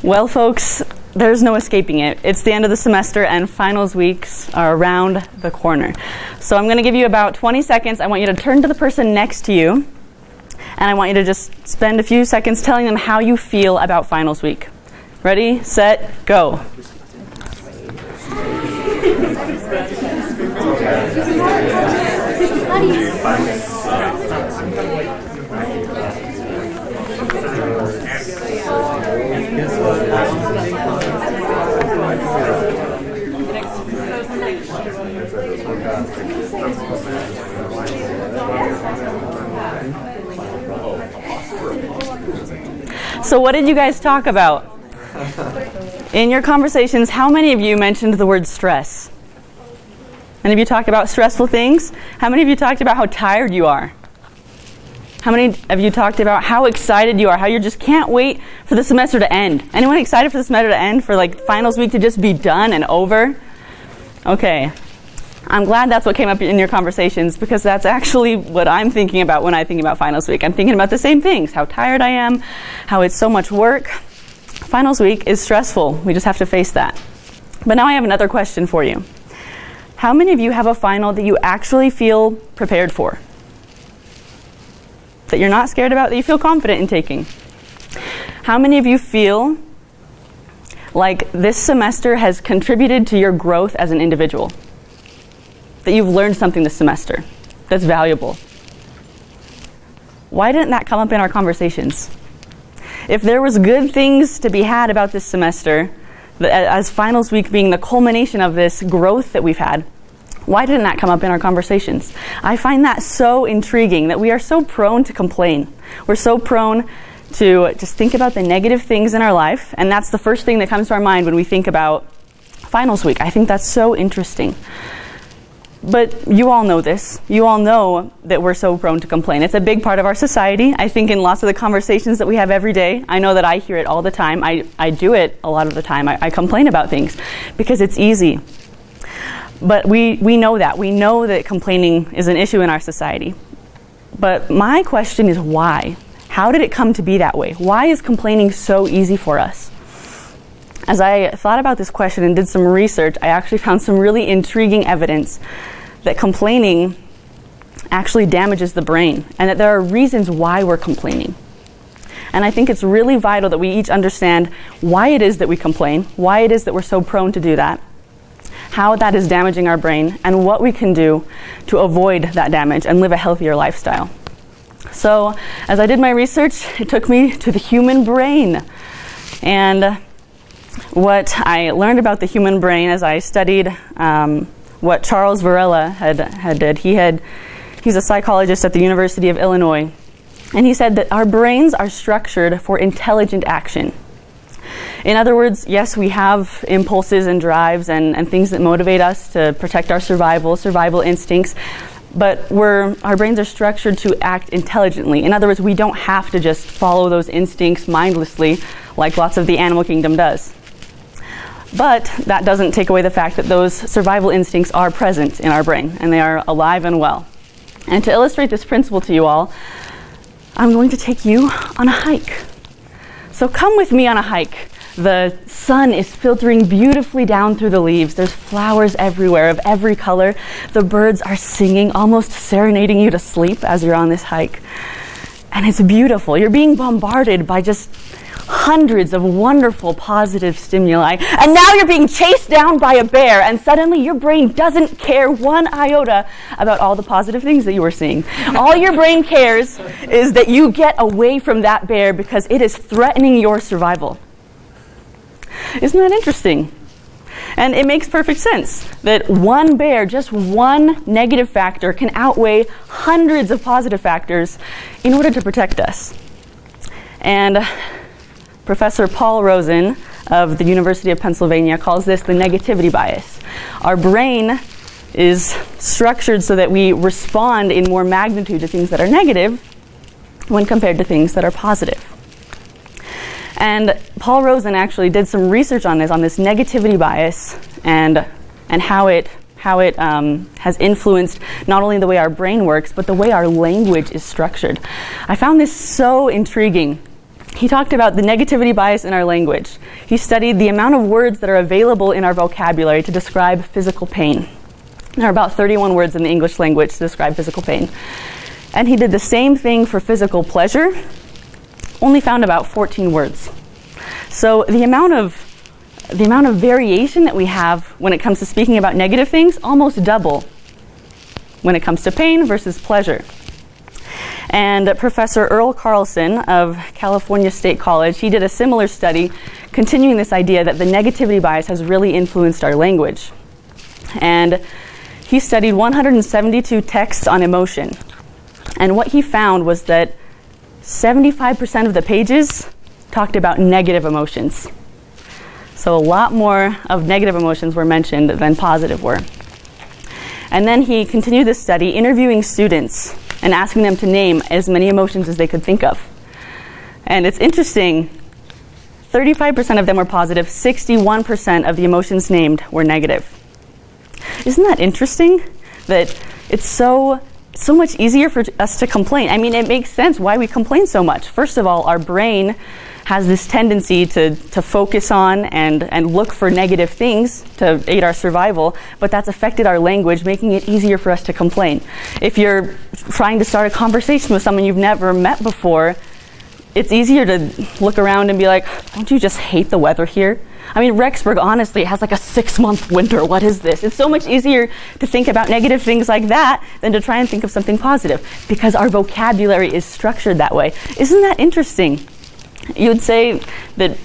Well, folks, there's no escaping it. It's the end of the semester and finals weeks are around the corner. So I'm going to give you about 20 seconds. I want you to turn to the person next to you, and I want you to just spend a few seconds telling them how you feel about finals week. Ready, set, go. So what did you guys talk about? In your conversations, how many of you mentioned the word stress? Any of you talked about stressful things? How many of you talked about how tired you are? How many of you talked about how excited you are, how you just can't wait for the semester to end? Anyone excited for the semester to end, for like finals week to just be done and over? Okay. I'm glad that's what came up in your conversations, because that's actually what I'm thinking about when I think about finals week. I'm thinking about the same things, how tired I am, how it's so much work. Finals week is stressful. We just have to face that. But now I have another question for you. How many of you have a final that you actually feel prepared for? That you're not scared about, that you feel confident in taking? How many of you feel like this semester has contributed to your growth as an individual? That you've learned something this semester that's valuable? Why didn't that come up in our conversations? If there was good things to be had about this semester, as finals week being the culmination of this growth that we've had, why didn't that come up in our conversations? I find that so intriguing, that we are so prone to complain. We're so prone to just think about the negative things in our life, and that's the first thing that comes to our mind when we think about finals week. I think that's so interesting. But you all know this. You all know that we're so prone to complain. It's a big part of our society. I think in lots of the conversations that we have every day, I know that I hear it all the time. I do it a lot of the time. I complain about things because it's easy. But we know that. We know that complaining is an issue in our society. But my question is why? How did it come to be that way? Why is complaining so easy for us? As I thought about this question and did some research, I actually found some really intriguing evidence that complaining actually damages the brain, and that there are reasons why we're complaining. And I think it's really vital that we each understand why it is that we complain, why it is that we're so prone to do that, how that is damaging our brain, and what we can do to avoid that damage and live a healthier lifestyle. So, as I did my research, it took me to the human brain. And what I learned about the human brain as I studied what Charles Varela had did. He's a psychologist at the University of Illinois, and he said that our brains are structured for intelligent action. In other words, yes, we have impulses and drives and things that motivate us to protect our survival instincts, but our brains are structured to act intelligently. In other words, we don't have to just follow those instincts mindlessly like lots of the animal kingdom does. But that doesn't take away the fact that those survival instincts are present in our brain, and they are alive and well. And to illustrate this principle to you all, I'm going to take you on a hike. So come with me on a hike. The sun is filtering beautifully down through the leaves. There's flowers everywhere of every color. The birds are singing, almost serenading you to sleep as you're on this hike. And it's beautiful. You're being bombarded by just hundreds of wonderful positive stimuli, and now you're being chased down by a bear, and suddenly your brain doesn't care one iota about all the positive things that you were seeing. All your brain cares is that you get away from that bear because it is threatening your survival. Isn't that interesting? And it makes perfect sense that one bear, just one negative factor, can outweigh hundreds of positive factors in order to protect us. And Professor Paul Rosen of the University of Pennsylvania calls this the negativity bias. Our brain is structured so that we respond in more magnitude to things that are negative when compared to things that are positive. And Paul Rosen actually did some research on this negativity bias and how it has influenced not only the way our brain works, but the way our language is structured. I found this so intriguing. he talked about the negativity bias in our language. He studied the amount of words that are available in our vocabulary to describe physical pain. There are about 31 words in the English language to describe physical pain. And he did the same thing for physical pleasure, only found about 14 words. So the amount of variation that we have when it comes to speaking about negative things, almost double when it comes to pain versus pleasure. And Professor Earl Carlson of California State College, he did a similar study continuing this idea that the negativity bias has really influenced our language. And he studied 172 texts on emotion. And what he found was that 75% of the pages talked about negative emotions. So a lot more of negative emotions were mentioned than positive were. And then he continued this study interviewing students and asking them to name as many emotions as they could think of. And it's interesting, 35% of them were positive, 61% of the emotions named were negative. Isn't that interesting? That it's so much easier for us to complain. I mean, it makes sense why we complain so much. First of all, our brain has this tendency to focus on and look for negative things to aid our survival, but that's affected our language, making it easier for us to complain. If you're trying to start a conversation with someone you've never met before, it's easier to look around and be like, don't you just hate the weather here? I mean, Rexburg honestly has like a 6-month winter. What is this? It's so much easier to think about negative things like that than to try and think of something positive, because our vocabulary is structured that way. Isn't that interesting? You would say that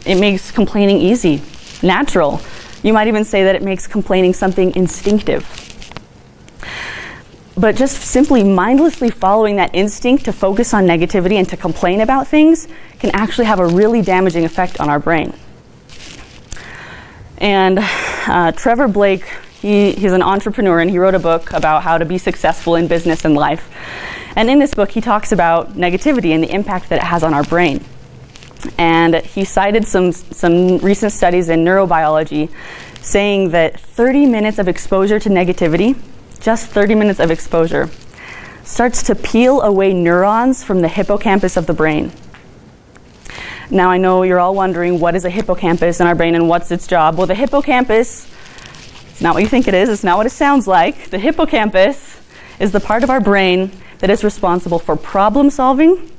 it makes complaining easy, natural. You might even say that it makes complaining something instinctive. But just simply mindlessly following that instinct to focus on negativity and to complain about things can actually have a really damaging effect on our brain. And Trevor Blake, he's an entrepreneur, and he wrote a book about how to be successful in business and life. And in this book, he talks about negativity and the impact that it has on our brain. And he cited some recent studies in neurobiology saying that 30 minutes of exposure to negativity, just 30 minutes of exposure, starts to peel away neurons from the hippocampus of the brain. Now, I know you're all wondering, what is a hippocampus in our brain and what's its job? Well, the hippocampus, it's not what you think it is. It's not what it sounds like. The hippocampus is the part of our brain that is responsible for problem solving.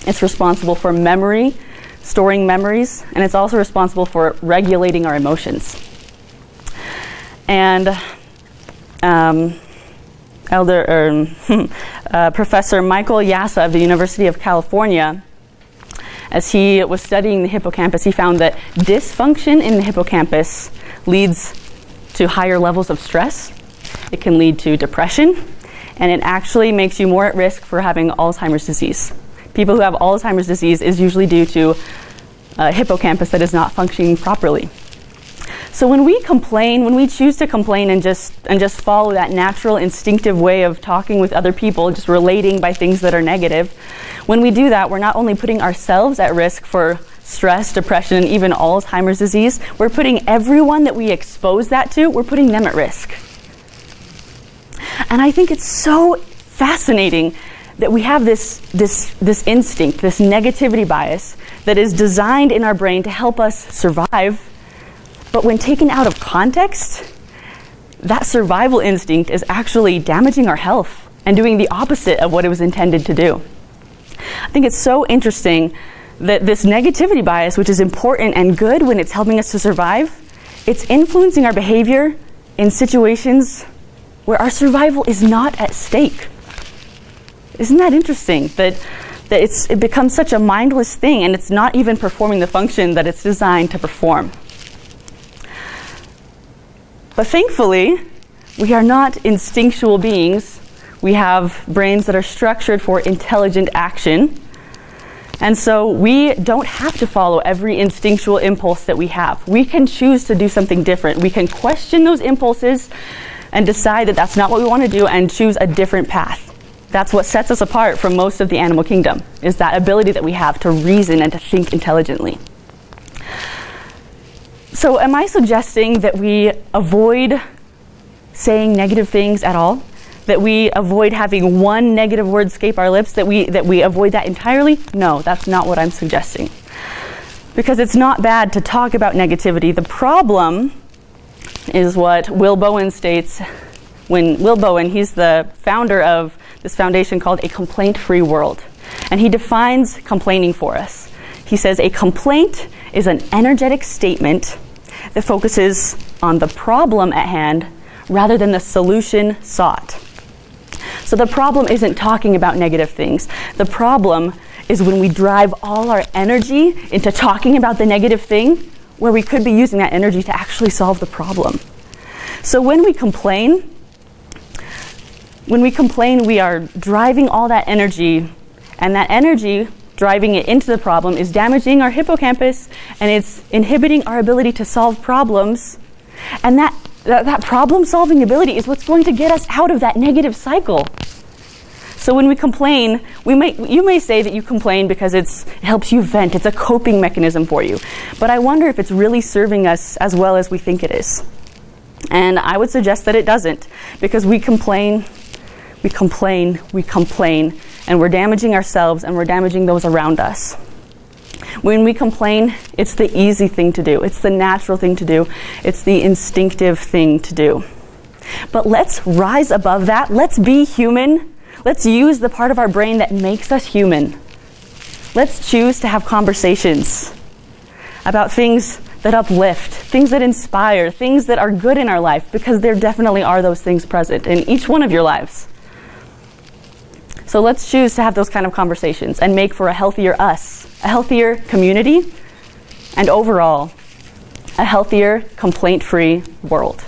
It's responsible for memory, storing memories, and it's also responsible for regulating our emotions. And Professor Michael Yassa of the University of California, as he was studying the hippocampus, he found that dysfunction in the hippocampus leads to higher levels of stress. It can lead to depression, and it actually makes you more at risk for having Alzheimer's disease. People who have Alzheimer's disease is usually due to a hippocampus that is not functioning properly. So when we complain, when we choose to complain and just follow that natural, instinctive way of talking with other people, just relating by things that are negative, when we do that, we're not only putting ourselves at risk for stress, depression, and even Alzheimer's disease, we're putting everyone that we expose that to, we're putting them at risk. And I think it's so fascinating that we have this instinct, this negativity bias that is designed in our brain to help us survive. But when taken out of context, that survival instinct is actually damaging our health and doing the opposite of what it was intended to do. I think it's so interesting that this negativity bias, which is important and good when it's helping us to survive, it's influencing our behavior in situations where our survival is not at stake. Isn't that interesting? That it becomes such a mindless thing, and it's not even performing the function that it's designed to perform. But thankfully, we are not instinctual beings. We have brains that are structured for intelligent action. And so we don't have to follow every instinctual impulse that we have. We can choose to do something different. We can question those impulses and decide that that's not what we want to do and choose a different path. That's what sets us apart from most of the animal kingdom, is that ability that we have to reason and to think intelligently. So am I suggesting that we avoid saying negative things at all? that we avoid having one negative word escape our lips, that we avoid that entirely? No, that's not what I'm suggesting. Because it's not bad to talk about negativity. The problem is what Will Bowen states. When Will Bowen, he's the founder of this foundation called A Complaint-Free World. And he defines complaining for us. He says, a complaint is an energetic statement that focuses on the problem at hand rather than the solution sought. So the problem isn't talking about negative things. The problem is when we drive all our energy into talking about the negative thing, where we could be using that energy to actually solve the problem. So when we complain, we are driving all that energy, and that energy, driving it into the problem, is damaging our hippocampus, and it's inhibiting our ability to solve problems. And that problem-solving ability is what's going to get us out of that negative cycle. So when we complain, you may say that you complain because it helps you vent. It's a coping mechanism for you. But I wonder if it's really serving us as well as we think it is. And I would suggest that it doesn't, because we complain, and we're damaging ourselves and we're damaging those around us. When we complain, it's the easy thing to do. It's the natural thing to do. It's the instinctive thing to do. But let's rise above that. Let's be human. Let's use the part of our brain that makes us human. Let's choose to have conversations about things that uplift, things that inspire, things that are good in our life, because there definitely are those things present in each one of your lives. So let's choose to have those kind of conversations and make for a healthier us, a healthier community, and overall, a healthier, complaint-free world.